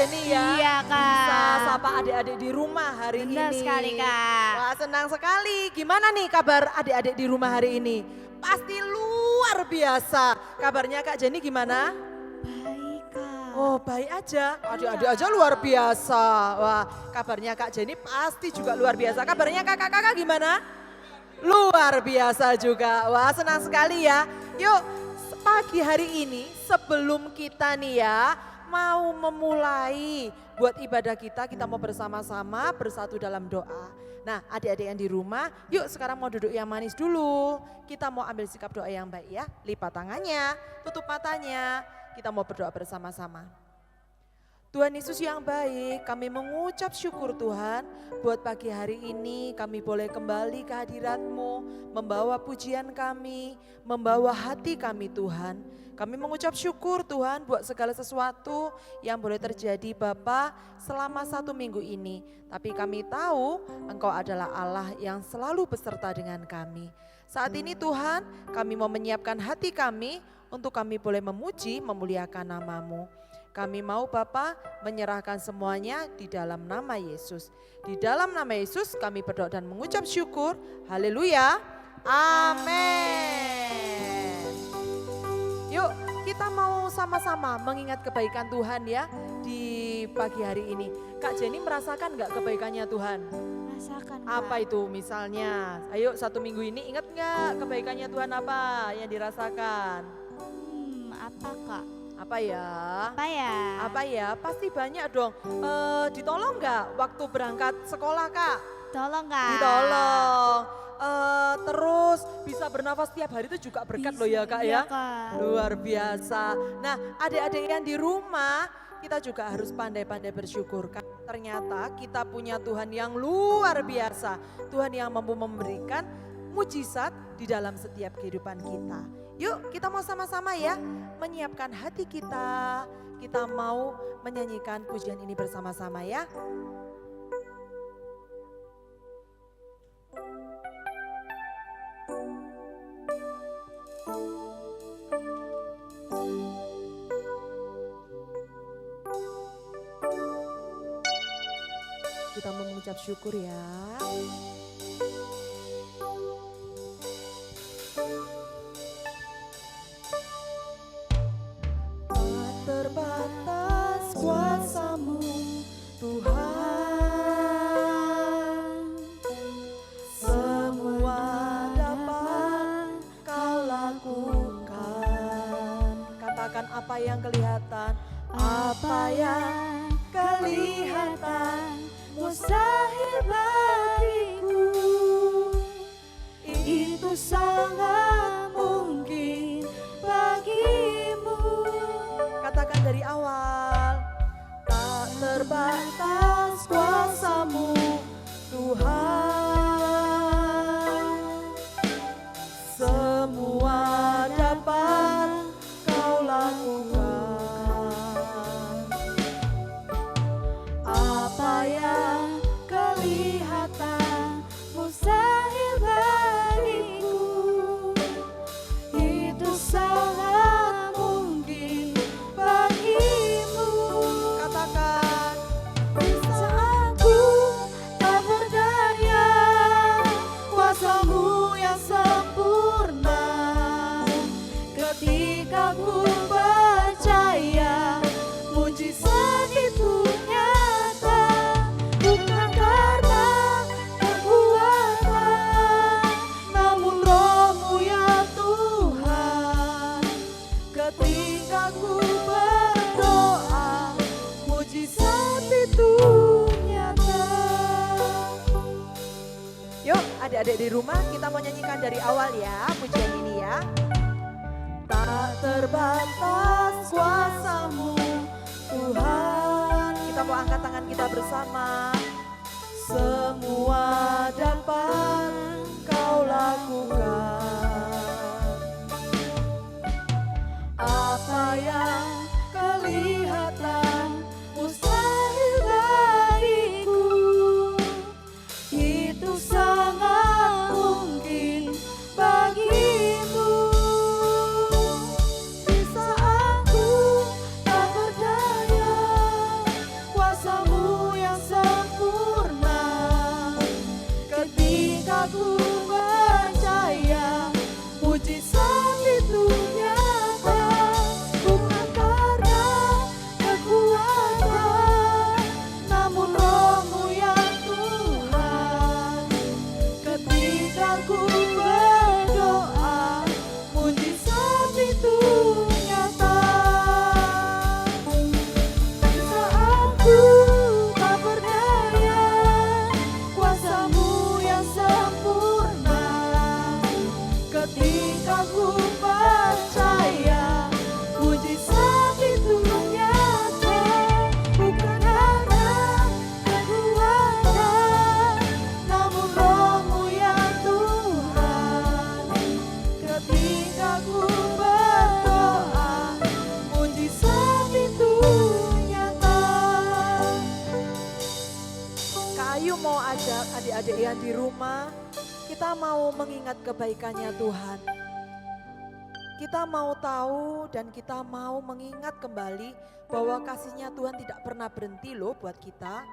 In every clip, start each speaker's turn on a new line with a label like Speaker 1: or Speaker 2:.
Speaker 1: Jenny ya?
Speaker 2: Iya Kak.
Speaker 1: Bisa sapa adik-adik di rumah hari
Speaker 2: Benar
Speaker 1: ini.
Speaker 2: sekali Kak.
Speaker 1: Wah senang sekali. Gimana nih kabar adik-adik di rumah hari ini? Pasti luar biasa. Kabarnya Kak Jenny gimana?
Speaker 2: Baik Kak.
Speaker 1: Oh baik aja, adik-adik aja luar biasa. Wah kabarnya Kak Jenny pasti juga luar biasa. Kabarnya kakak-kakak gimana? Luar biasa juga. Wah senang sekali ya. Yuk pagi hari ini sebelum kita nih ya mau memulai buat ibadah kita mau bersama-sama bersatu dalam doa. Nah adik-adik yang di rumah yuk sekarang mau duduk yang manis dulu. Kita mau ambil sikap doa yang baik ya. Lipat tangannya, tutup matanya, kita mau berdoa bersama-sama. Tuhan Yesus yang baik, kami mengucap syukur Tuhan buat pagi hari ini kami boleh kembali ke hadirat-Mu, membawa pujian kami, membawa hati kami Tuhan. Kami mengucap syukur Tuhan buat segala sesuatu yang boleh terjadi Bapa selama 1 minggu ini. Tapi kami tahu Engkau adalah Allah yang selalu beserta dengan kami. Saat ini Tuhan kami mau menyiapkan hati kami untuk kami boleh memuji, memuliakan nama-Mu. Kami mau Bapa menyerahkan semuanya di dalam nama Yesus. Di dalam nama Yesus kami berdoa dan mengucap syukur. Haleluya. Amin. Yuk kita mau sama-sama mengingat kebaikan Tuhan ya di pagi hari ini. Kak Jenny merasakan gak kebaikannya Tuhan?
Speaker 2: Rasakan Kak.
Speaker 1: Apa itu misalnya? Ayo 1 minggu ini ingat gak kebaikannya Tuhan apa yang dirasakan?
Speaker 2: Apa Kak?
Speaker 1: Apa ya?
Speaker 2: Apa ya?
Speaker 1: Apa ya? Pasti banyak dong. Ditolong nggak waktu berangkat sekolah Kak?
Speaker 2: Tolong Kak.
Speaker 1: Ditolong. Terus bisa bernafas tiap hari itu juga berkat loh ya Kak ya?
Speaker 2: Kak.
Speaker 1: Luar biasa. Nah adik-adik yang di rumah kita juga harus pandai-pandai bersyukur. Karena ternyata kita punya Tuhan yang luar biasa. Tuhan yang mampu memberikan mujizat di dalam setiap kehidupan kita. Yuk kita mau sama-sama ya menyiapkan hati kita. Kita mau menyanyikan pujian ini bersama-sama ya. Kita mau mengucap syukur ya. Terbatas kuasa-Mu Tuhan, semua dapat Kau lakukan. Katakan apa yang kelihatan, apa yang kelihatan mustahil bagiku, itu sangat mungkin bagimu. Katakan dari awal, tak terbatas kuasa-Mu Tuhan, semua dapat Kau lakukan. Apa yang kelihatan mustahil bagiku, itu sangat mungkin bagimu. Katakan, bisa aku tak berdaya, kuasa-Mu yang sempurna. Ketika ku percaya, mujizat itu nyata. Bukan karena kekuatan, namun Roh-Mu ya Tuhan. Ketika ku berdoa, mujizat itu nyata. Yuk adik-adik di rumah kita mau nyanyikan dari awal ya pujian ini ya. Tak terbatas kuasa-Mu Tuhan. Kita mau angkat tangan kita bersama. Semua dapat Kau lakukan. Apa yang kelihatan mustahil bagiku, itu sangat mungkin bagimu. Bisa aku tak berdaya, ajak adik-adik yang di rumah, kita mau mengingat kebaikannya Tuhan. Kita mau tahu dan kita mau mengingat kembali bahwa kasihnya Tuhan tidak pernah berhenti loh buat kita.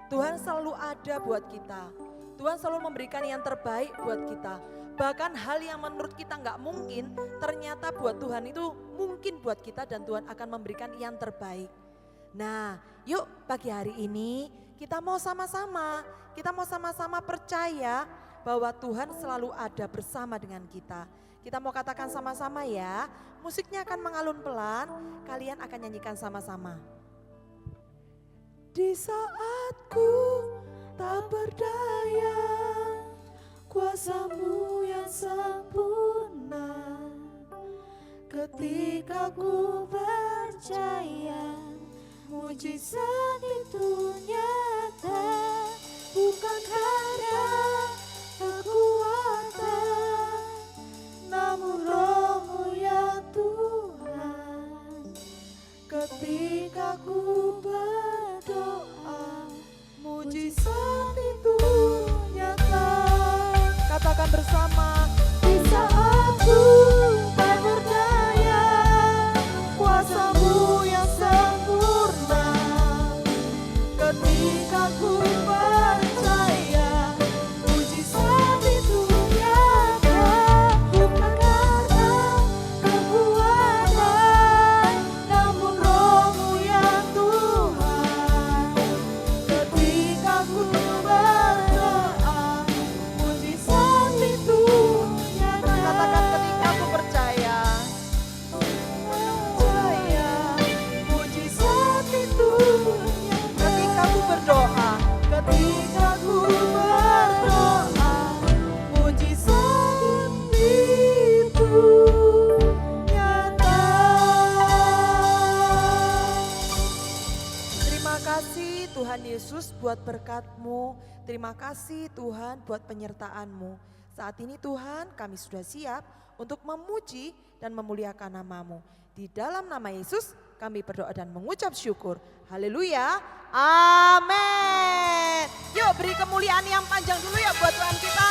Speaker 1: Tuhan selalu ada buat kita. Tuhan selalu memberikan yang terbaik buat kita. Bahkan hal yang menurut kita nggak mungkin, ternyata buat Tuhan itu mungkin buat kita dan Tuhan akan memberikan yang terbaik. Nah, yuk pagi hari ini kita mau sama-sama percaya bahwa Tuhan selalu ada bersama dengan kita. Kita mau katakan sama-sama ya, musiknya akan mengalun pelan, kalian akan nyanyikan sama-sama. Di saat ku tak berdaya, kuasa-Mu yang sempurna.
Speaker 2: Ketika ku percaya, mujizat itu nyata. Bukan karena kekuatan, namun Roh-Mu ya Tuhan. Ketika ku berdoa, mujizat itu nyata.
Speaker 1: Katakan bersama.
Speaker 2: Di saat ku tak berdaya, kuasa-Mu yang sempurna. Ketika ku percaya, mujizat itu nyata. Bukan karena kekuatan, namun Roh-Mu ya Tuhan. Ketika ku berdoa, mujizat itu nyata.
Speaker 1: Katakan ketika aku percaya.
Speaker 2: Percaya, mujizat itu nyata.
Speaker 1: Ketika aku berdoa.
Speaker 2: Ketika ku berdoa, mujizat itu nyata.
Speaker 1: Terima kasih Tuhan Yesus buat berkat-Mu. Terima kasih Tuhan buat penyertaan-Mu. Saat ini Tuhan kami sudah siap untuk memuji dan memuliakan nama-Mu. Di dalam nama Yesus kami berdoa dan mengucap syukur. Haleluya. Amin. Yuk beri kemuliaan yang panjang dulu ya buat Tuhan kita.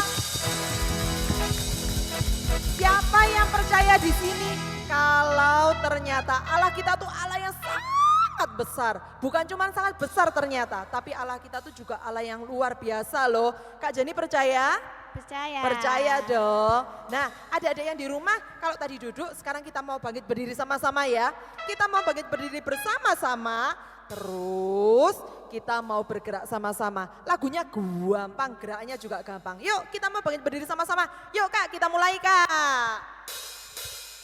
Speaker 1: Siapa yang percaya di sini kalau ternyata Allah kita tuh Allah yang sangat besar. Bukan cuma sangat besar ternyata, tapi Allah kita tuh juga Allah yang luar biasa loh. Kak Jenny percaya?
Speaker 2: Percaya.
Speaker 1: Percaya dong. Nah, adik-adik yang di rumah kalau tadi duduk, sekarang kita mau bangkit berdiri sama-sama ya. Kita mau bangkit berdiri bersama-sama, terus kita mau bergerak sama-sama. Lagunya gampang, geraknya juga gampang. Yuk kita mau bangkit berdiri sama-sama. Yuk Kak, kita mulai Kak.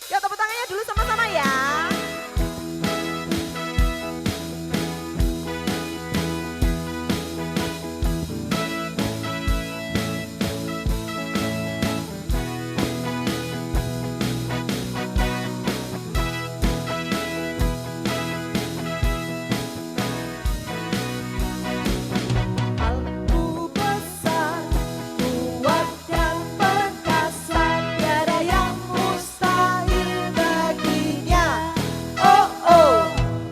Speaker 1: Yuk tepuk tangannya dulu sama-sama ya.
Speaker 2: Aku besar, kuat dan perkasa, tiada yang mustahil baginya. Oh oh,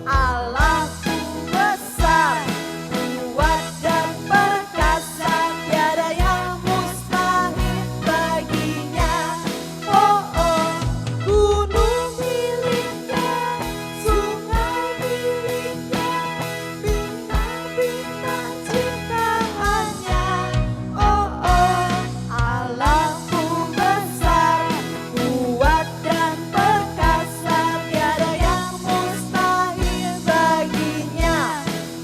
Speaker 2: Allahku besar, kuat dan perkasa, tiada yang mustahil baginya. Oh oh, gunung miliknya, sungai miliknya, bintang-bintang ciptaannya. Oh oh, Allahku besar, kuat dan perkasa, tiada yang mustahil baginya.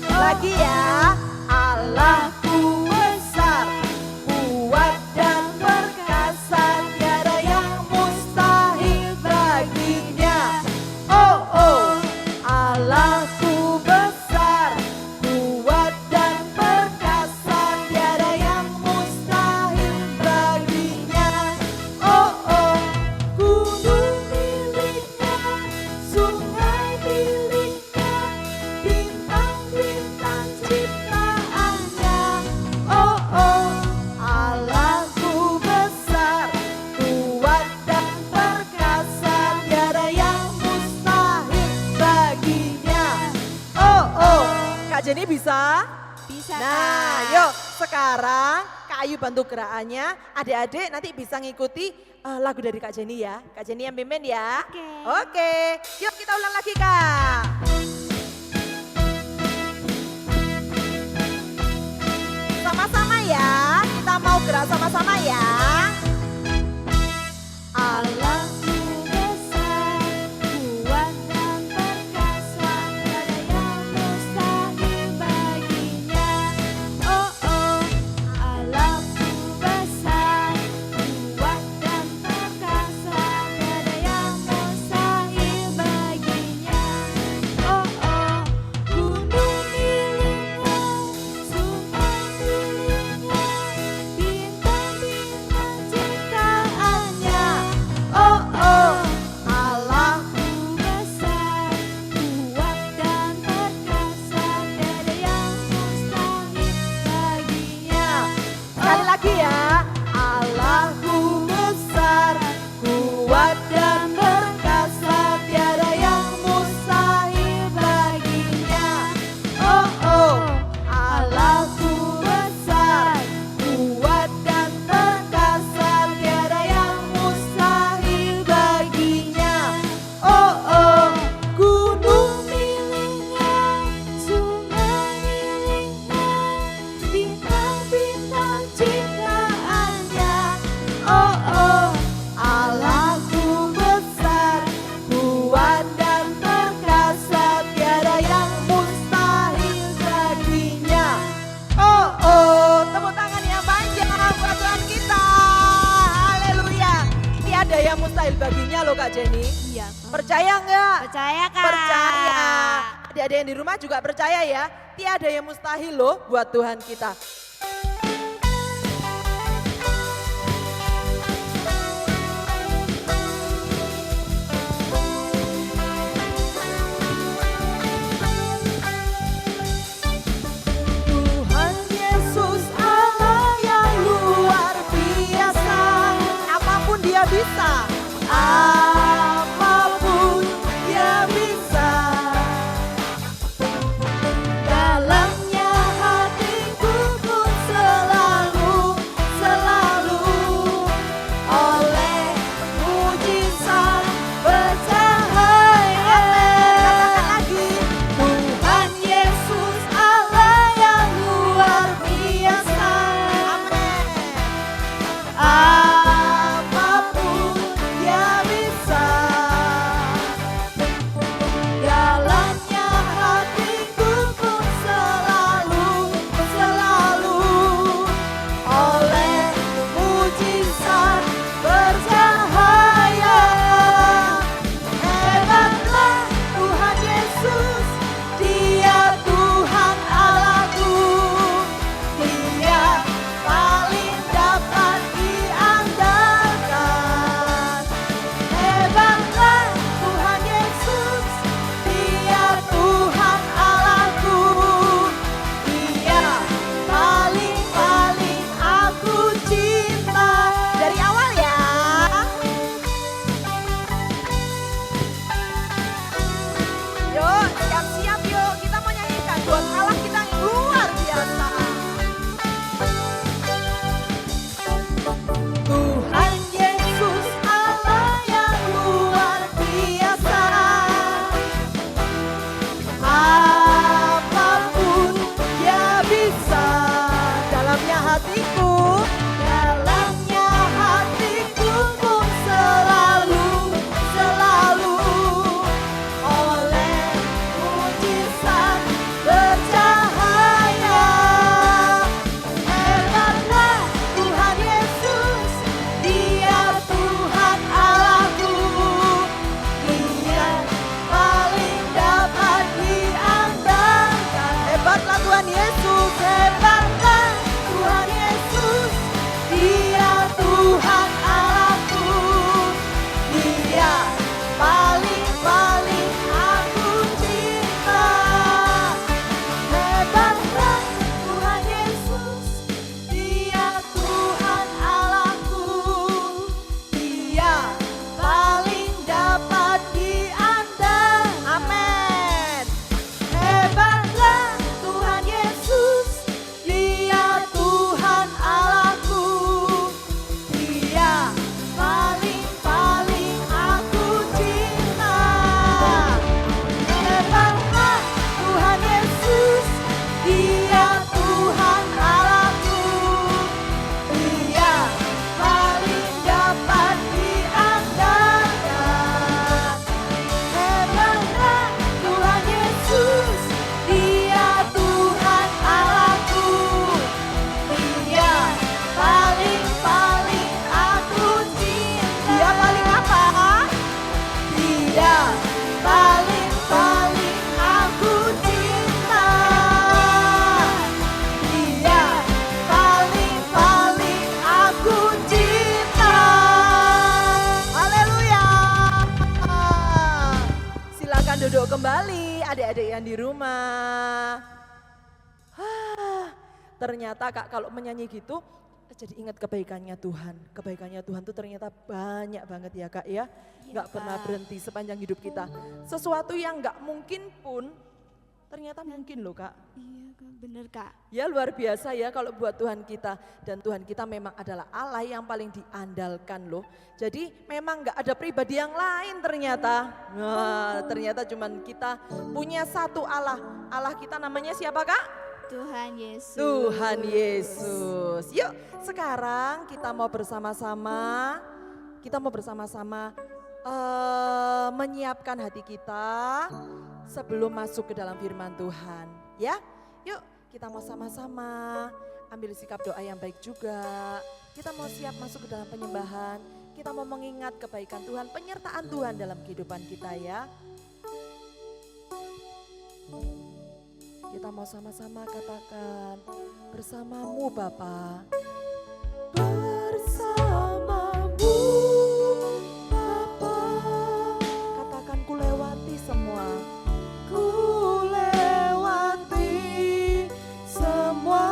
Speaker 2: Lagi ya, Allahku besar, kuat dan perkasa, tiada yang mustahil baginya. Oh oh, Allahku besar, kuat dan perkasa, tiada yang mustahil baginya. Oh oh, gunung miliknya, sungai miliknya, bintang-bintang ciptaannya. Oh oh, Allahku besar, kuat dan perkasa, tiada yang mustahil baginya.
Speaker 1: Oh oh, Kak Jenny bisa?
Speaker 2: Bisa
Speaker 1: Nah,
Speaker 2: Kak.
Speaker 1: yuk sekarang Kak Ayu bantu gerakannya, adik-adik nanti bisa ngikuti lagu dari Kak Jenny ya. Kak Jenny yang pimpin ya.
Speaker 2: Oke.
Speaker 1: Oke, yuk kita ulang lagi Kak. Sama-sama ya, kita mau gerak sama-sama ya.
Speaker 2: Allahku besar, kuat dan perkasa, tiada yang mustahil baginya. Oh oh, Allahku besar, kuat dan perkasa, tiada yang mustahil baginya. Oh oh, gunung miliknya, sungai miliknya, bintang-bintang ciptaannya. Oh oh, Allahku besar, kuat dan perkasa, tiada yang mustahil baginya.
Speaker 1: Sekali lagi ya. Allahku besar, kuat dan perkasa, tiada yang mustahil baginya. Oh oh, Allahku besar, kuat dan perkasa, tiada yang mustahil baginya. Oh oh,
Speaker 2: Gunung miliknya, sungai miliknya, bintang-bintang ciptaannya.
Speaker 1: oh oh, Allahku besar, kuat dan perkasa, tiada yang mustahil baginya. Oh oh, tepuk tangan yang panjang buat Tuhan kita. Haleluya. Tiada yang mustahil baginya loh Kak Jenny.
Speaker 2: Iya, Kak.
Speaker 1: Percaya nggak?
Speaker 2: Percaya, Kak?
Speaker 1: Percaya. Adik-adik yang di rumah juga percaya ya. Tiada yang mustahil loh buat Tuhan kita. Tuhan Yesus Allah yang luar biasa. Apapun dia bisa. Apapun dia bisa.
Speaker 2: Dalamnya hatiku
Speaker 1: adik-adik yang di rumah. Ternyata Kak kalau menyanyi gitu jadi ingat kebaikannya Tuhan. Kebaikannya Tuhan tuh ternyata banyak banget ya Kak ya. Gak pernah berhenti sepanjang hidup kita. Sesuatu yang gak mungkin pun ternyata mungkin loh Kak.
Speaker 2: Iya Kak, bener Kak.
Speaker 1: Ya luar biasa ya kalau buat Tuhan kita. Dan Tuhan kita memang adalah Allah yang paling diandalkan loh. Jadi memang gak ada pribadi yang lain ternyata. Nah, ternyata cuman kita punya satu Allah. Allah kita namanya siapa Kak?
Speaker 2: Tuhan Yesus.
Speaker 1: Tuhan Yesus. Yuk sekarang kita mau bersama-sama menyiapkan hati kita sebelum masuk ke dalam firman Tuhan. Ya, yuk kita mau sama-sama ambil sikap doa yang baik juga. Kita mau siap masuk ke dalam penyembahan. Kita mau mengingat kebaikan Tuhan, penyertaan Tuhan dalam kehidupan kita ya. Kita mau sama-sama katakan, bersamamu Bapa. Bersamamu Bapa. Katakan ku lewati semua. Ku lewati semua.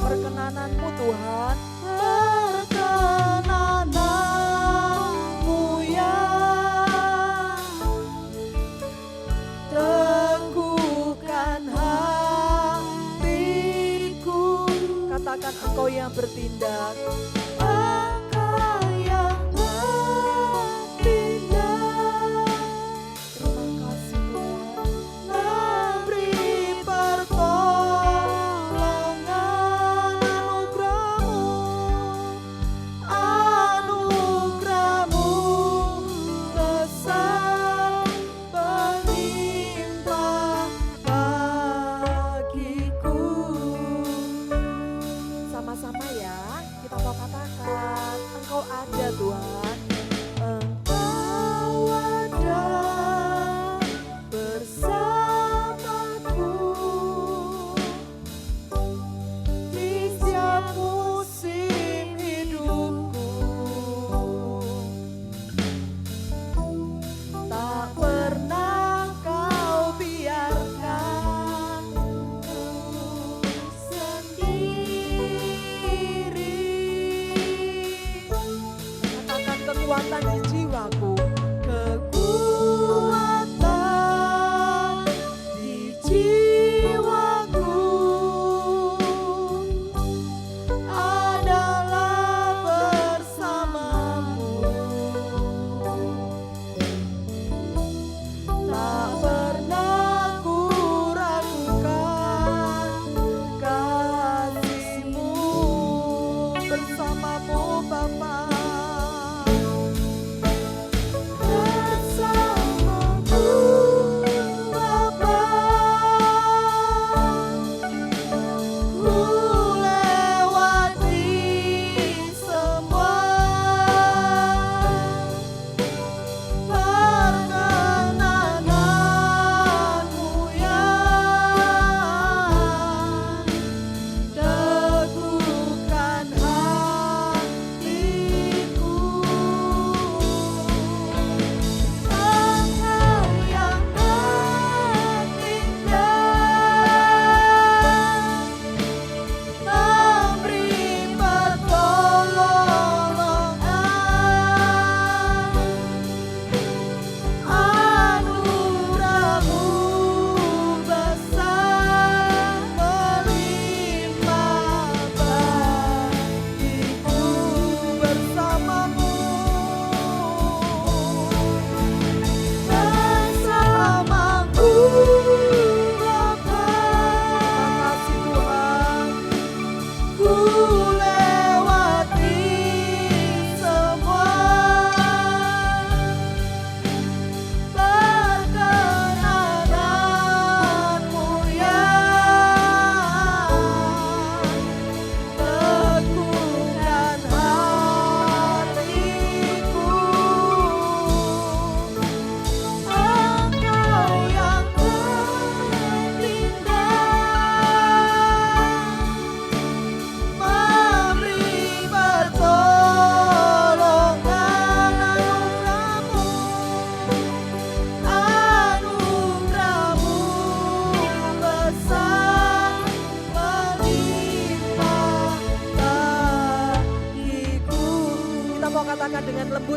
Speaker 1: Perkenananmu Tuhan. Perkenananmu ya. Katakan Engkau yang bertindak. Engkau yang bertindak. Terima kasih Tuhan. Memberi pertolongan anugerah-Mu besar berlimpah bagiku. Sama-sama ya, kita mau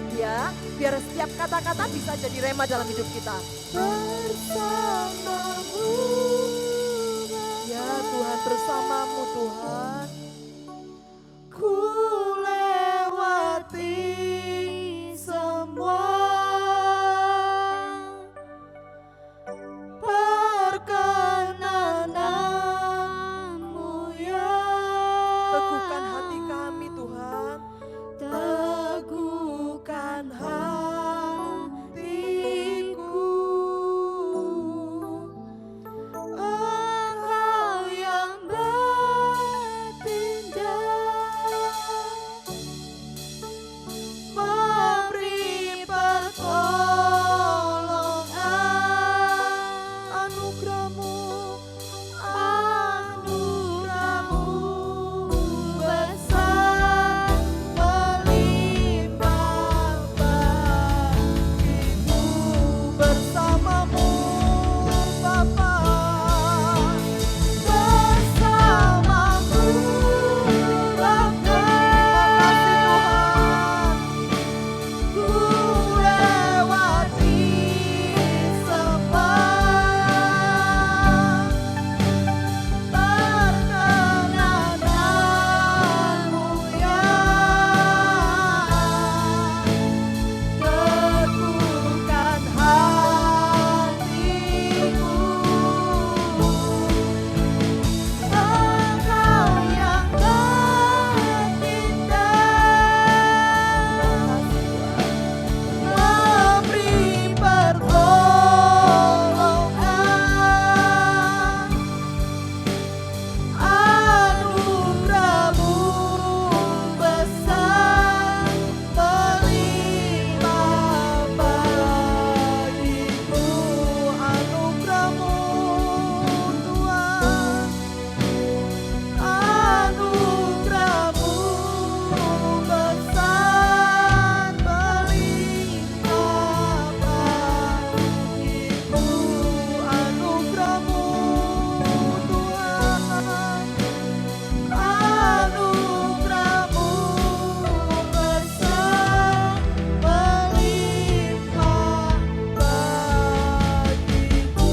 Speaker 1: ikut ya, biar setiap kata-kata bisa jadi rema dalam hidup kita. Bersamamu, ya Tuhan, bersamamu Tuhan. Ku lewati semua perkenananmu ya. Teguhkan hati kami Tuhan, teguhkan hatiku. Engkau yang bertindak, memberi pertolongan, anugerahmu besar melimpah bagiku. Bersamamu Bapa, bersamamu Bapa. Ku lewati semua perkenananmu ya. Teguhkan hatiku. Engkau yang bertindak, memberi pertolongan, anugerahmu besar melimpah bagiku. Anugerahmu Tuhan, anugerahmu besar melimpah bagiku. Anugerahmu Tuhan, anugerahmu besar melimpah bagiku.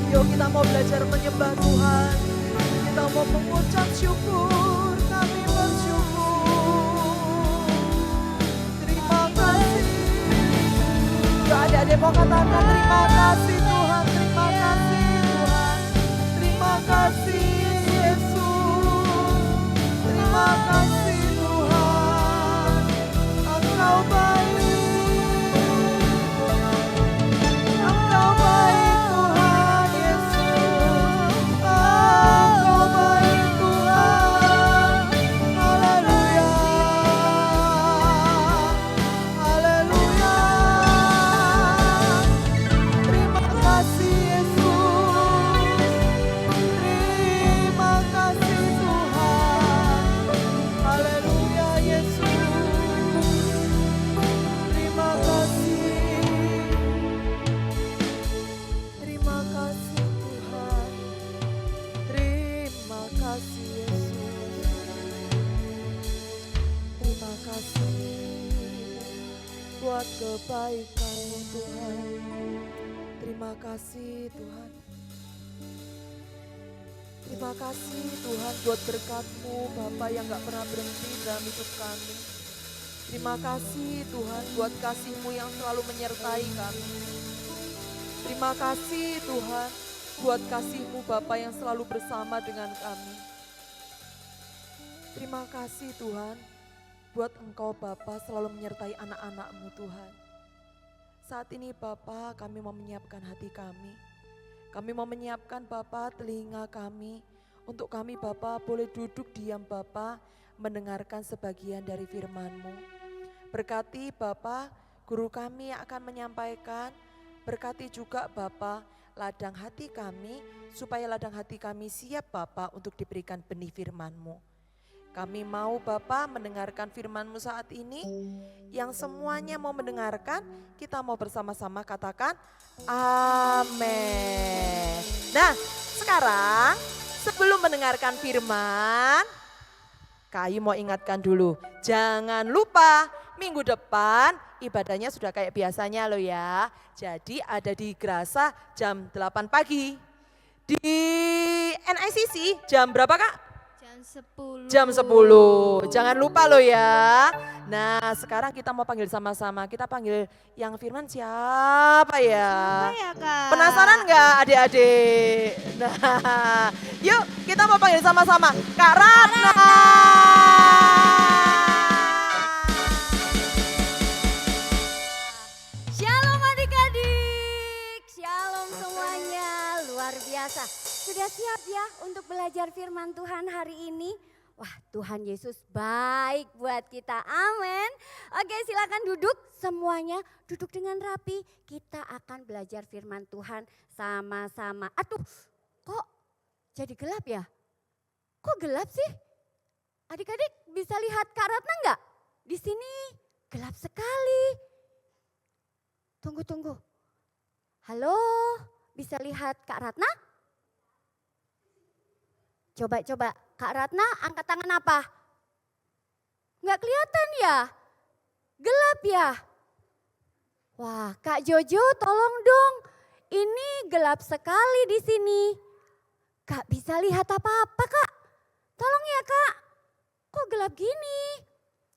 Speaker 1: Yuk kita mau belajar menyembah Tuhan, kita mau mengucap syukur, kami bersyukur. Terima kasih. Yuk adik-adik mau katakan terima kasih Tuhan, terima kasih Tuhan. Terima kasih Yesus, terima kasih Tuhan. Engkau baik, Engkau baik Tuhan Yesus. Engkau baik Tuhan. Haleluya, haleluya. Terima kasih Yesus, terima kasih Tuhan. Haleluya Yesus, terima kasih. Terima kasih Tuhan, terima kasih Yesus. Terima kasih buat kebaikan-Mu Tuhan. Terima kasih Tuhan. Terima kasih Tuhan buat berkat-Mu Bapa yang gak pernah berhenti dalam hidup kami. Terima kasih Tuhan buat kasih-Mu yang selalu menyertai kami. Terima kasih Tuhan buat kasih-Mu Bapa yang selalu bersama dengan kami. Terima kasih Tuhan buat Engkau Bapa selalu menyertai anak-anak-Mu Tuhan. Saat ini Bapa kami mau menyiapkan hati kami. Kami mau menyiapkan Bapa telinga kami. Untuk kami Bapa boleh duduk diam Bapa mendengarkan sebagian dari firman-Mu. Berkati Bapa guru kami yang akan menyampaikan. Berkati juga Bapa ladang hati kami supaya ladang hati kami siap Bapa untuk diberikan benih firman-Mu. Kami mau Bapa mendengarkan firman-Mu saat ini. Yang semuanya mau mendengarkan, kita mau bersama-sama katakan amin. Nah sekarang sebelum mendengarkan firman, Kak Ayu mau ingatkan dulu, jangan lupa minggu depan ibadahnya sudah kayak biasanya loh ya. Jadi ada di Grasa jam 8 pagi. Di NICC jam berapa Kak?
Speaker 2: Jam 10.
Speaker 1: Jam 10, jangan lupa loh ya. Nah sekarang kita mau panggil sama-sama, kita panggil yang firman siapa ya?
Speaker 2: Apa ya Kak?
Speaker 1: Penasaran nggak adik-adik? Nah, yuk kita mau panggil sama-sama Kak Ratna.
Speaker 3: Shalom adik-adik, shalom semuanya, luar biasa. Sudah siap ya untuk belajar firman Tuhan hari ini? Wah, Tuhan Yesus baik buat kita, amin. Oke, silakan duduk semuanya, duduk dengan rapi. Kita akan belajar firman Tuhan sama-sama. Aduh, kok jadi gelap ya? Kok gelap sih? Adik-adik bisa lihat Kak Ratna enggak? Di sini gelap sekali. Tunggu. Halo, bisa lihat Kak Ratna? Coba, Kak Ratna angkat tangan apa? Nggak kelihatan ya? Gelap ya? Wah, Kak Jojo tolong dong. Ini gelap sekali di sini. Kak bisa lihat apa-apa Kak? Tolong ya Kak. Kok gelap gini?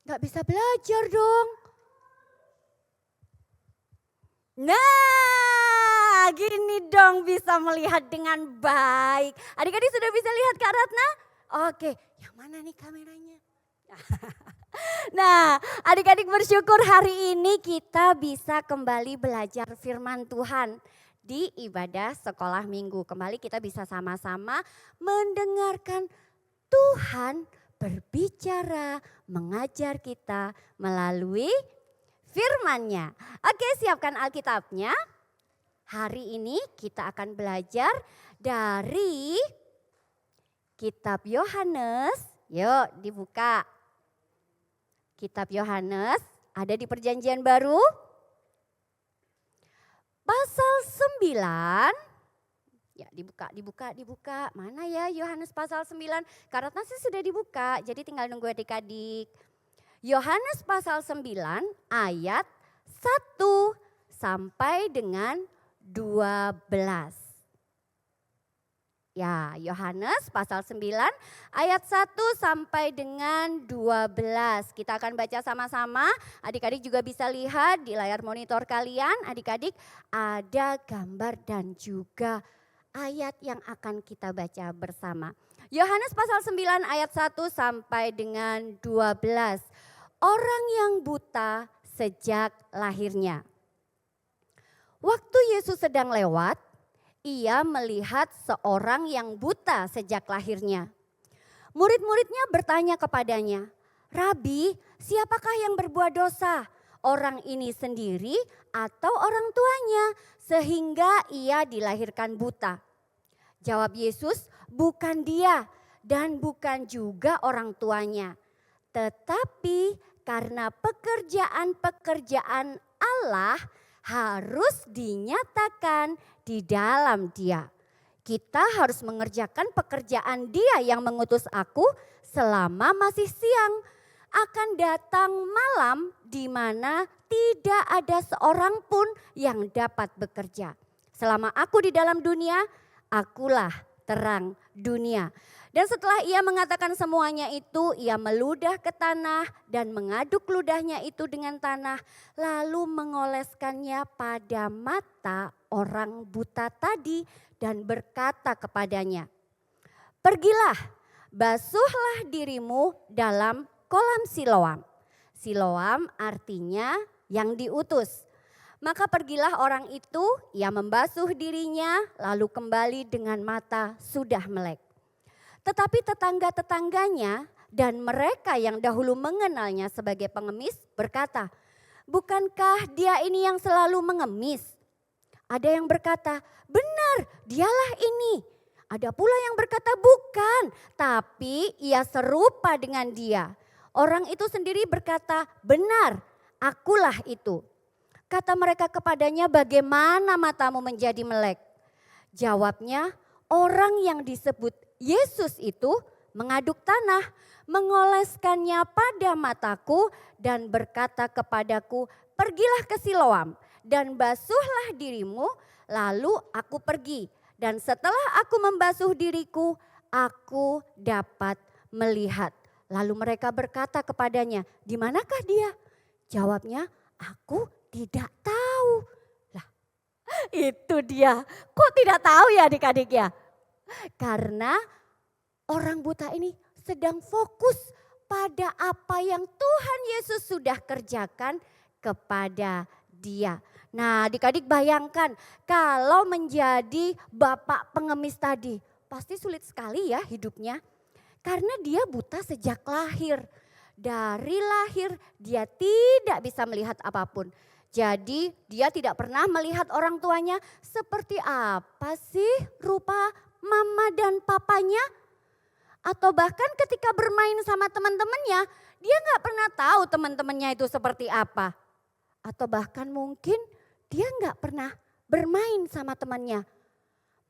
Speaker 3: Nggak bisa belajar dong. Nah, gini dong bisa melihat dengan baik. Adik-adik sudah bisa lihat Kak Ratna? Oke, yang mana nih kameranya? Nah, adik-adik bersyukur hari ini kita bisa kembali belajar firman Tuhan di ibadah sekolah minggu. Kembali kita bisa sama-sama mendengarkan Tuhan berbicara, mengajar kita melalui firman-Nya. Oke, siapkan Alkitabnya. Hari ini kita akan belajar dari Kitab Yohanes. Yuk dibuka. Kitab Yohanes ada di Perjanjian Baru. Pasal 9. Ya dibuka. Mana ya Yohanes pasal 9? Karena sih sudah dibuka, jadi tinggal nunggu adik-adik. Yohanes pasal 9 ayat 1 sampai dengan 12. Ya, Yohanes pasal 9 ayat 1 sampai dengan 12. Kita akan baca sama-sama. Adik-adik juga bisa lihat di layar monitor kalian. Adik-adik ada gambar dan juga ayat yang akan kita baca bersama. Yohanes pasal 9 ayat 1 sampai dengan 12. Orang yang buta sejak lahirnya. Waktu Yesus sedang lewat, ia melihat seorang yang buta sejak lahirnya. Murid-muridnya bertanya kepadanya, "Rabi, siapakah yang berbuat dosa? Orang ini sendiri atau orang tuanya sehingga ia dilahirkan buta?" Jawab Yesus, "Bukan dia dan bukan juga orang tuanya. Tetapi karena pekerjaan-pekerjaan Allah harus dinyatakan di dalam dia. Kita harus mengerjakan pekerjaan dia yang mengutus aku selama masih siang. Akan datang malam di mana tidak ada seorang pun yang dapat bekerja. Selama aku di dalam dunia, akulah terang dunia." Dan setelah ia mengatakan semuanya itu, ia meludah ke tanah dan mengaduk ludahnya itu dengan tanah, lalu mengoleskannya pada mata orang buta tadi dan berkata kepadanya, "Pergilah, basuhlah dirimu dalam kolam Siloam." Siloam artinya yang diutus. Maka pergilah orang itu, ia membasuh dirinya, lalu kembali dengan mata sudah melek. Tetapi tetangga-tetangganya dan mereka yang dahulu mengenalnya sebagai pengemis berkata, "Bukankah dia ini yang selalu mengemis?" Ada yang berkata, "Benar, dialah ini." Ada pula yang berkata, "Bukan, tapi ia serupa dengan dia." Orang itu sendiri berkata, "Benar, akulah itu." Kata mereka kepadanya, "Bagaimana matamu menjadi melek?" Jawabnya, orang yang disebut Yesus itu mengaduk tanah, mengoleskannya pada mataku dan berkata kepadaku, pergilah ke Siloam dan basuhlah dirimu, lalu aku pergi. Dan setelah aku membasuh diriku, aku dapat melihat. Lalu mereka berkata kepadanya, di manakah dia? Jawabnya, aku tidak tahu. Lah, itu dia. Kok tidak tahu ya adik-adik ya? Karena orang buta ini sedang fokus pada apa yang Tuhan Yesus sudah kerjakan kepada dia. Nah, adik-adik bayangkan kalau menjadi bapak pengemis tadi, pasti sulit sekali ya hidupnya. Karena dia buta sejak lahir. Dari lahir dia tidak bisa melihat apapun. Jadi dia tidak pernah melihat orang tuanya seperti apa sih rupa mama dan papanya. Atau bahkan ketika bermain sama teman-temannya, dia gak pernah tahu teman-temannya itu seperti apa. Atau bahkan mungkin dia gak pernah bermain sama temannya.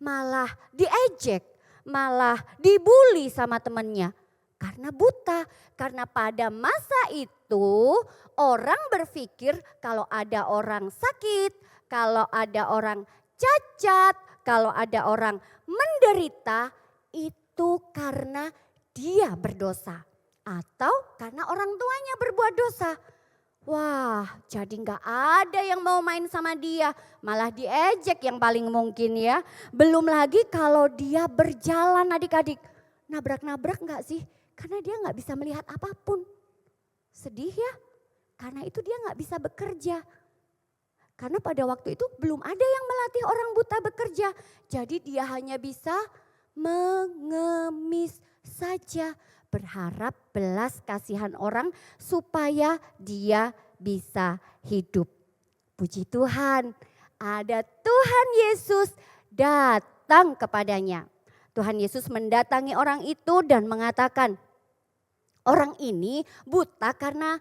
Speaker 3: Malah diejek, malah dibully sama temannya. Karena buta, karena pada masa itu orang berpikir kalau ada orang sakit, kalau ada orang cacat, kalau ada orang menderita itu karena dia berdosa. Atau karena orang tuanya berbuat dosa. Wah, jadi gak ada yang mau main sama dia, malah diejek yang paling mungkin ya. Belum lagi kalau dia berjalan adik-adik, nabrak-nabrak gak sih? Karena dia gak bisa melihat apapun. Sedih ya, karena itu dia gak bisa bekerja. Karena pada waktu itu belum ada yang melatih orang buta bekerja. Jadi dia hanya bisa mengemis saja. Berharap belas kasihan orang supaya dia bisa hidup. Puji Tuhan, ada Tuhan Yesus datang kepadanya. Tuhan Yesus mendatangi orang itu dan mengatakan, orang ini buta karena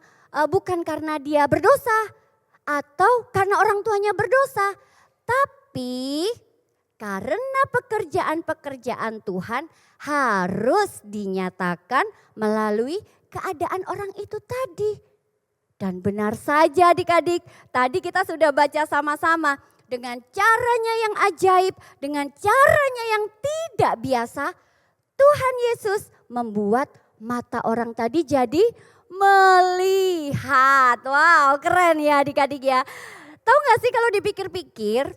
Speaker 3: bukan karena dia berdosa atau karena orang tuanya berdosa, tapi karena pekerjaan-pekerjaan Tuhan harus dinyatakan melalui keadaan orang itu tadi. Dan benar saja adik-adik, tadi kita sudah baca sama-sama dengan caranya yang ajaib, dengan caranya yang tidak biasa, Tuhan Yesus membuat mata orang tadi jadi melihat. Wow, keren ya adik-adik ya. Tahu gak sih kalau dipikir-pikir,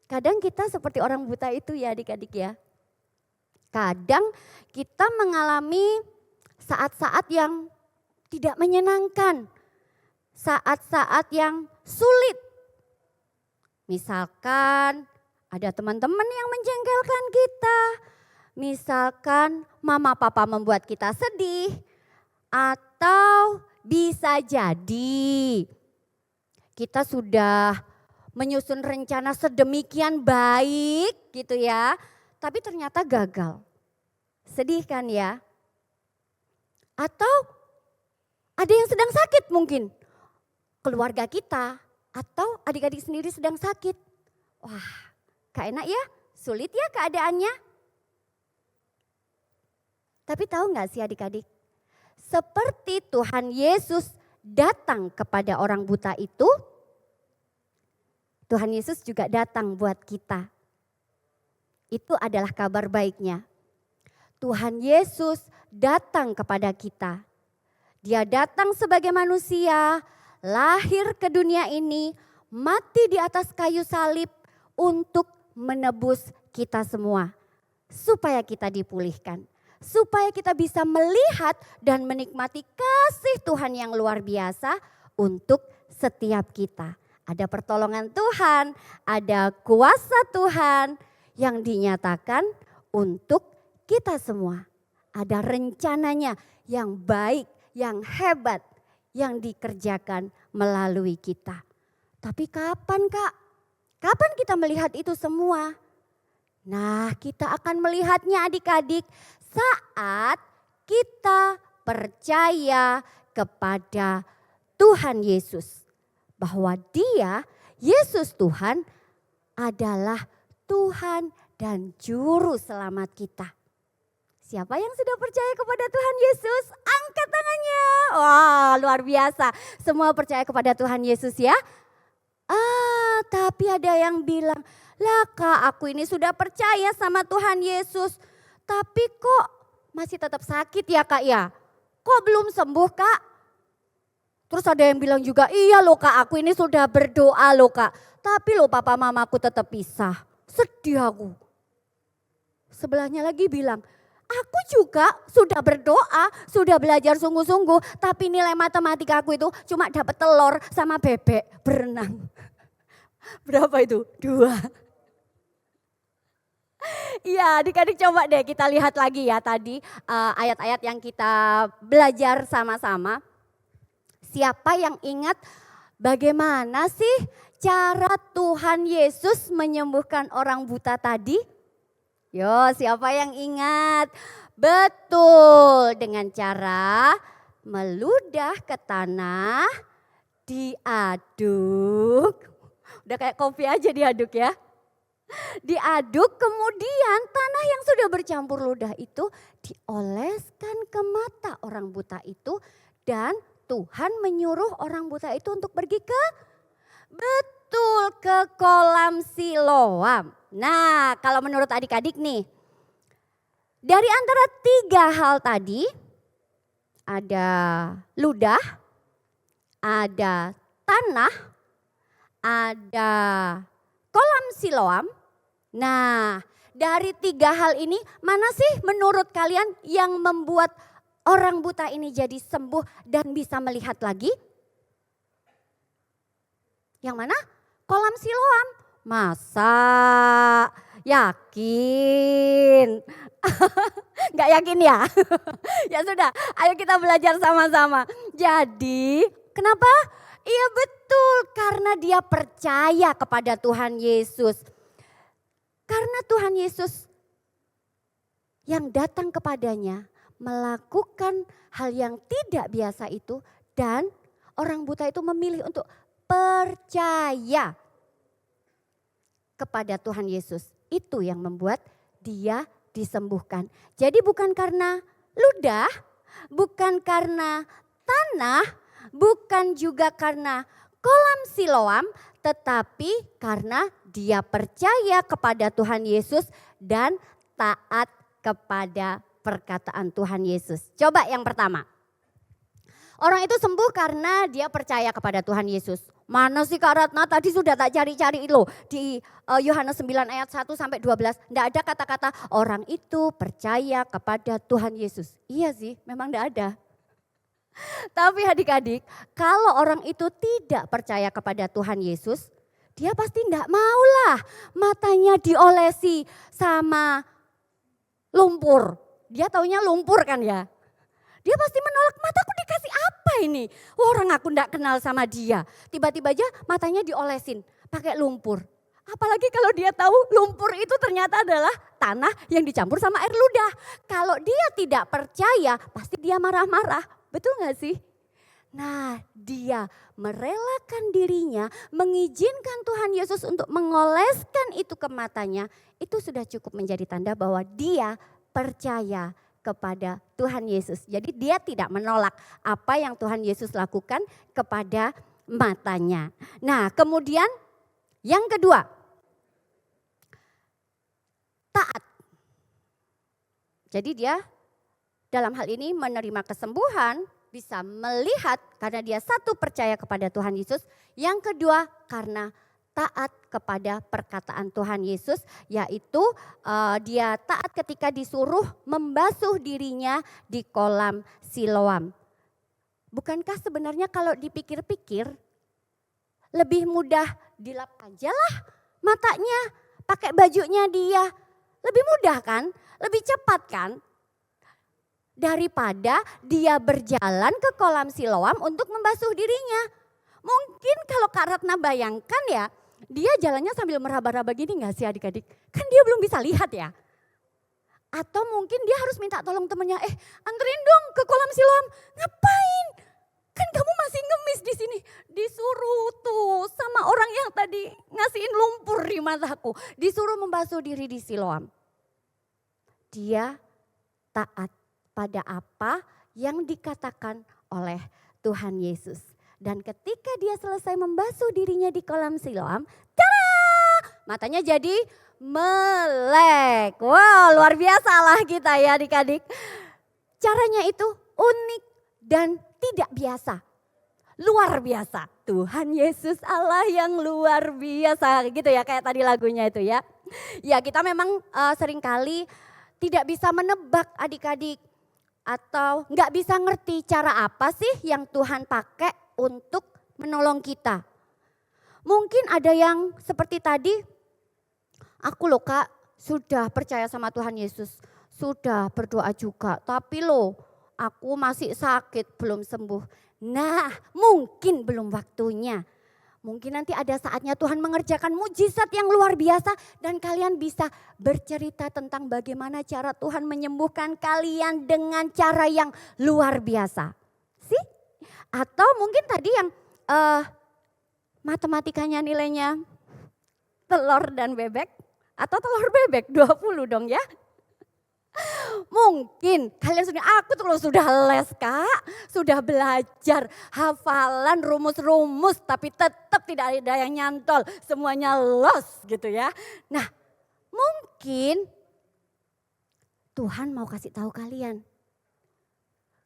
Speaker 3: kadang kita seperti orang buta itu ya adik-adik ya. Kadang kita mengalami saat-saat yang tidak menyenangkan. Saat-saat yang sulit. Misalkan ada teman-teman yang menjengkelkan kita. Misalkan mama papa membuat kita sedih. Atau bisa jadi kita sudah menyusun rencana sedemikian baik gitu ya. Tapi ternyata gagal. Sedih kan ya? Atau ada yang sedang sakit mungkin. Keluarga kita atau adik-adik sendiri sedang sakit. Wah, gak enak ya? Sulit ya keadaannya? Tapi tahu gak sih adik-adik? Seperti Tuhan Yesus datang kepada orang buta itu, Tuhan Yesus juga datang buat kita. Itu adalah kabar baiknya. Tuhan Yesus datang kepada kita. Dia datang sebagai manusia, lahir ke dunia ini, mati di atas kayu salib untuk menebus kita semua. Supaya kita dipulihkan. Supaya kita bisa melihat dan menikmati kasih Tuhan yang luar biasa untuk setiap kita. Ada pertolongan Tuhan, ada kuasa Tuhan yang dinyatakan untuk kita semua. Ada rencananya yang baik, yang hebat, yang dikerjakan melalui kita. Tapi kapan Kak? Kapan kita melihat itu semua? Nah, kita akan melihatnya adik-adik saat kita percaya kepada Tuhan Yesus. Bahwa Dia, Yesus Tuhan adalah Tuhan dan Juru Selamat kita. Siapa yang sudah percaya kepada Tuhan Yesus? Angkat tangannya. Wah, luar biasa. Semua percaya kepada Tuhan Yesus ya. Tapi ada yang bilang, lah Kak, aku ini sudah percaya sama Tuhan Yesus. Tapi kok masih tetap sakit ya Kak ya? Kok belum sembuh Kak? Terus ada yang bilang juga, iya loh Kak, aku ini sudah berdoa loh Kak. Tapi loh papa mamaku tetap pisah. Sedih aku. Sebelahnya lagi bilang, aku juga sudah berdoa, sudah belajar sungguh-sungguh. Tapi nilai matematika aku itu cuma dapat telur sama bebek berenang. Berapa itu? 2. Iya, adik-adik coba deh kita lihat lagi ya tadi ayat-ayat yang kita belajar sama-sama. Siapa yang ingat bagaimana sih cara Tuhan Yesus menyembuhkan orang buta tadi? Yo, siapa yang ingat? Betul, dengan cara meludah ke tanah, diaduk. Udah kayak kopi aja diaduk ya. Diaduk, kemudian tanah yang sudah bercampur ludah itu dioleskan ke mata orang buta itu. Dan Tuhan menyuruh orang buta itu untuk pergi ke, betul, ke kolam Siloam. Nah, kalau menurut adik-adik nih, dari antara 3 hal tadi, ada ludah, ada tanah, ada kolam Siloam. Nah, dari 3 hal ini mana sih menurut kalian yang membuat orang buta ini jadi sembuh dan bisa melihat lagi? Yang mana? Kolam Siloam. Masa? Yakin? Nggak yakin ya? Ya sudah, ayo kita belajar sama-sama. Jadi, kenapa? Iya betul, karena dia percaya kepada Tuhan Yesus. Karena Tuhan Yesus yang datang kepadanya melakukan hal yang tidak biasa itu, dan orang buta itu memilih untuk percaya kepada Tuhan Yesus. Itu yang membuat dia disembuhkan. Jadi bukan karena ludah, bukan karena tanah, bukan juga karena kolam Siloam, tetapi karena dia percaya kepada Tuhan Yesus dan taat kepada perkataan Tuhan Yesus. Coba yang pertama. Orang itu sembuh karena dia percaya kepada Tuhan Yesus. Mana sih Kak Ratna, tadi sudah tak cari-cari loh di Yohanes 9 ayat 1 sampai 12. Tidak ada kata-kata orang itu percaya kepada Tuhan Yesus. Iya sih, memang tidak ada. Tapi adik-adik, kalau orang itu tidak percaya kepada Tuhan Yesus, dia pasti tidak maulah matanya diolesi sama lumpur. Dia taunya lumpur kan ya. Dia pasti menolak, mataku dikasih apa ini? Orang aku tidak kenal sama dia. Tiba-tiba aja matanya diolesin pakai lumpur. Apalagi kalau dia tahu lumpur itu ternyata adalah tanah yang dicampur sama air ludah. Kalau dia tidak percaya, pasti dia marah-marah. Betul gak sih? Nah, dia merelakan dirinya, mengizinkan Tuhan Yesus untuk mengoleskan itu ke matanya. Itu sudah cukup menjadi tanda bahwa dia percaya kepada Tuhan Yesus. Jadi dia tidak menolak apa yang Tuhan Yesus lakukan kepada matanya. Nah, kemudian yang kedua, taat. Jadi dia dalam hal ini menerima kesembuhan, bisa melihat karena dia satu percaya kepada Tuhan Yesus. Yang kedua karena taat kepada perkataan Tuhan Yesus, yaitu dia taat ketika disuruh membasuh dirinya di kolam Siloam. Bukankah sebenarnya kalau dipikir-pikir lebih mudah dilap aja lah matanya, pakai bajunya dia. Lebih mudah kan, lebih cepat kan? Daripada dia berjalan ke kolam Siloam untuk membasuh dirinya. Mungkin kalau Kak Ratna bayangkan ya, dia jalannya sambil meraba-raba gini gak sih adik-adik? Kan dia belum bisa lihat ya. Atau mungkin dia harus minta tolong temannya, anterin dong ke kolam Siloam. Ngapain? Kan kamu masih ngemis di sini. Disuruh tuh sama orang yang tadi ngasihin lumpur di mataku. Disuruh membasuh diri di Siloam. Dia taat pada apa yang dikatakan oleh Tuhan Yesus. Dan ketika dia selesai membasuh dirinya di kolam Siloam, tada! Matanya jadi melek. Wow, luar biasa lah kita ya adik-adik. Caranya itu unik dan tidak biasa. Luar biasa. Tuhan Yesus Allah yang luar biasa. Gitu ya kayak tadi lagunya itu ya. Ya kita memang seringkali tidak bisa menebak adik-adik. Atau nggak bisa ngerti cara apa sih yang Tuhan pakai untuk menolong kita. Mungkin ada yang seperti tadi, aku loh Kak sudah percaya sama Tuhan Yesus, sudah berdoa juga, tapi loh aku masih sakit belum sembuh. Nah mungkin belum waktunya. Mungkin nanti ada saatnya Tuhan mengerjakan mujizat yang luar biasa dan kalian bisa bercerita tentang bagaimana cara Tuhan menyembuhkan kalian dengan cara yang luar biasa. Sih? Atau mungkin tadi yang matematikanya nilainya telur dan bebek atau telur bebek 20 dong ya. Mungkin kalian aku sudah les Kak, sudah belajar hafalan rumus-rumus tapi tetap tidak ada yang nyantol, semuanya los gitu ya. Nah mungkin Tuhan mau kasih tahu kalian,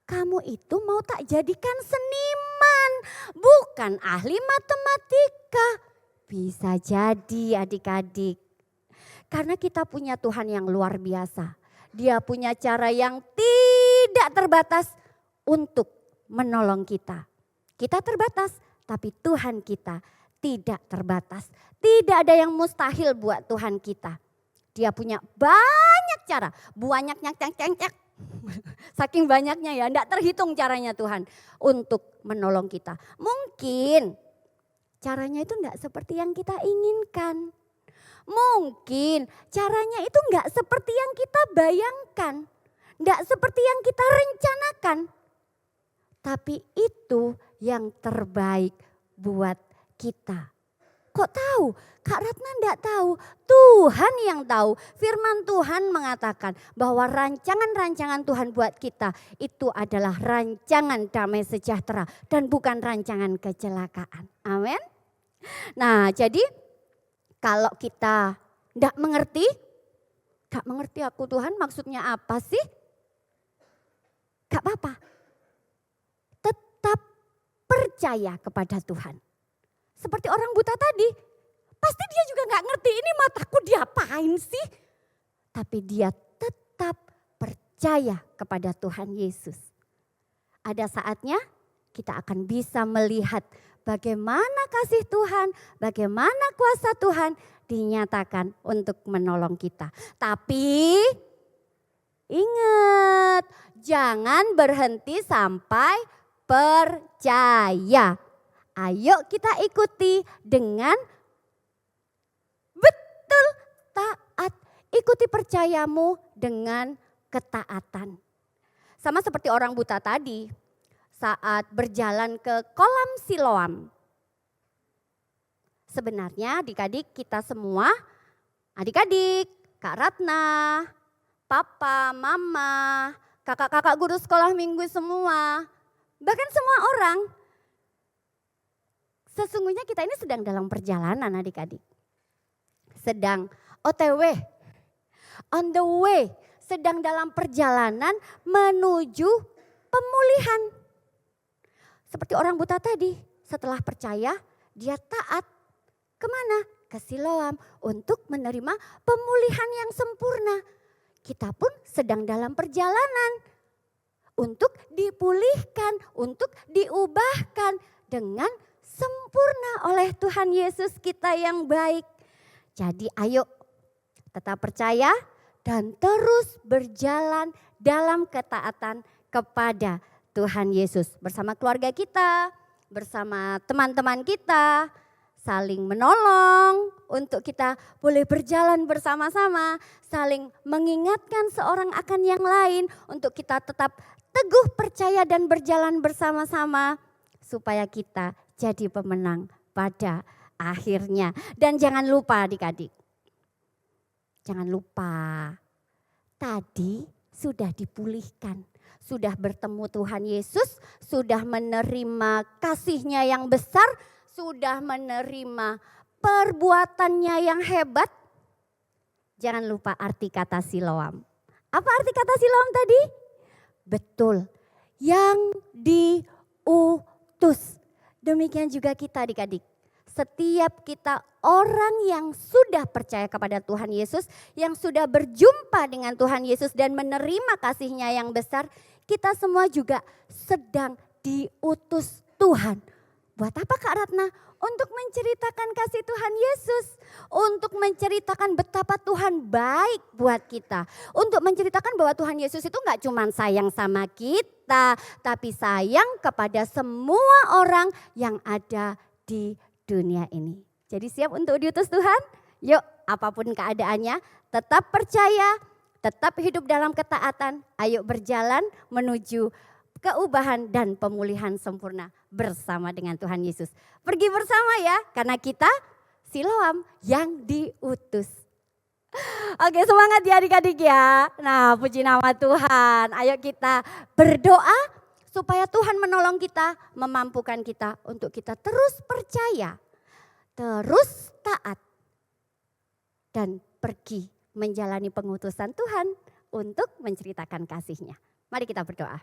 Speaker 3: kamu itu mau tak jadikan seniman, bukan ahli matematika. Bisa jadi adik-adik, karena kita punya Tuhan yang luar biasa. Dia punya cara yang tidak terbatas untuk menolong kita. Kita terbatas, tapi Tuhan kita tidak terbatas. Tidak ada yang mustahil buat Tuhan kita. Dia punya banyak cara, saking banyaknya ya, enggak terhitung caranya Tuhan untuk menolong kita. Mungkin caranya itu enggak seperti yang kita inginkan. Mungkin caranya itu enggak seperti yang kita bayangkan, enggak seperti yang kita rencanakan. Tapi itu yang terbaik buat kita. Kok tahu? Kak Ratna enggak tahu, Tuhan yang tahu. Firman Tuhan mengatakan bahwa rancangan-rancangan Tuhan buat kita itu adalah rancangan damai sejahtera dan bukan rancangan kecelakaan. Amin. Nah jadi kalau kita enggak mengerti aku Tuhan maksudnya apa sih? Gak apa-apa. Tetap percaya kepada Tuhan. Seperti orang buta tadi, pasti dia juga gak ngerti ini mataku diapain sih. Tapi dia tetap percaya kepada Tuhan Yesus. Ada saatnya kita akan bisa melihat bagaimana kasih Tuhan, bagaimana kuasa Tuhan dinyatakan untuk menolong kita. Tapi ingat, jangan berhenti sampai percaya. Ayo kita ikuti dengan betul taat. Ikuti percayamu dengan ketaatan. Sama seperti orang buta tadi saat berjalan ke kolam Siloam. Sebenarnya adik-adik kita semua, adik-adik, Kak Ratna, Papa, Mama, kakak-kakak guru sekolah minggu semua, bahkan semua orang. Sesungguhnya kita ini sedang dalam perjalanan adik-adik. Sedang OTW, on the way, sedang dalam perjalanan menuju pemulihan. Seperti orang buta tadi, setelah percaya dia taat kemana? Ke Siloam untuk menerima pemulihan yang sempurna. Kita pun sedang dalam perjalanan untuk dipulihkan, untuk diubahkan dengan sempurna oleh Tuhan Yesus kita yang baik. Jadi ayo tetap percaya dan terus berjalan dalam ketaatan kepada Tuhan Yesus. Bersama keluarga kita, bersama teman-teman kita, saling menolong untuk kita boleh berjalan bersama-sama, saling mengingatkan seorang akan yang lain untuk kita tetap teguh percaya dan berjalan bersama-sama supaya kita jadi pemenang pada akhirnya. Dan jangan lupa adik-adik, jangan lupa tadi sudah dipulihkan. Sudah bertemu Tuhan Yesus, sudah menerima kasih-Nya yang besar, sudah menerima perbuatannya yang hebat. Jangan lupa arti kata Siloam. Apa arti kata Siloam tadi? Betul, yang diutus. Demikian juga kita adik-adik. Setiap kita orang yang sudah percaya kepada Tuhan Yesus, yang sudah berjumpa dengan Tuhan Yesus dan menerima kasih-Nya yang besar, kita semua juga sedang diutus Tuhan. Buat apa Kak Ratna? Untuk menceritakan kasih Tuhan Yesus. Untuk menceritakan betapa Tuhan baik buat kita. Untuk menceritakan bahwa Tuhan Yesus itu gak cuma sayang sama kita, tapi sayang kepada semua orang yang ada di dunia ini. Jadi siap untuk diutus Tuhan? Yuk, apapun keadaannya, tetap percaya, tetap hidup dalam ketaatan. Ayo berjalan menuju keubahan dan pemulihan sempurna bersama dengan Tuhan Yesus. Pergi bersama ya, karena kita Siloam yang diutus. Oke, semangat ya adik-adik ya. Nah, puji nama Tuhan. Ayo kita berdoa supaya Tuhan menolong kita, memampukan kita untuk kita terus percaya, terus taat, dan pergi menjalani pengutusan Tuhan untuk menceritakan kasih-Nya. Mari kita berdoa.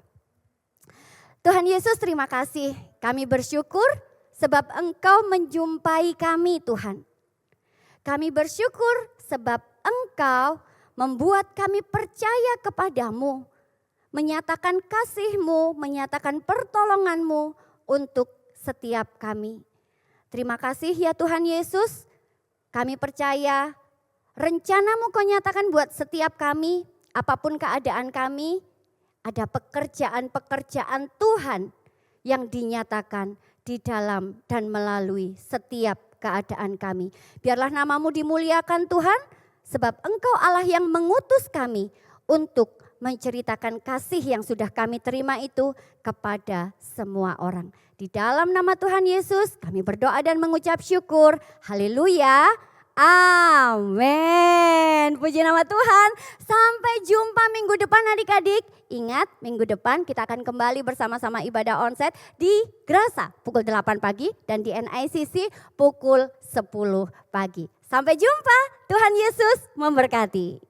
Speaker 3: Tuhan Yesus, terima kasih. Kami bersyukur sebab Engkau menjumpai kami Tuhan. Kami bersyukur sebab Engkau membuat kami percaya kepadamu. Menyatakan kasih-Mu, menyatakan pertolongan-Mu untuk setiap kami. Terima kasih ya Tuhan Yesus. Kami percaya rencana-Mu Kau nyatakan buat setiap kami, apapun keadaan kami. Ada pekerjaan-pekerjaan Tuhan yang dinyatakan di dalam dan melalui setiap keadaan kami. Biarlah nama-Mu dimuliakan Tuhan, sebab Engkau Allah yang mengutus kami untuk menceritakan kasih yang sudah kami terima itu kepada semua orang. Di dalam nama Tuhan Yesus kami berdoa dan mengucap syukur. Haleluya. Amin. Puji nama Tuhan. Sampai jumpa minggu depan adik-adik. Ingat, minggu depan kita akan kembali bersama-sama ibadah onsite di Grasa pukul 8 pagi dan di NICC pukul 10 pagi. Sampai jumpa. Tuhan Yesus memberkati.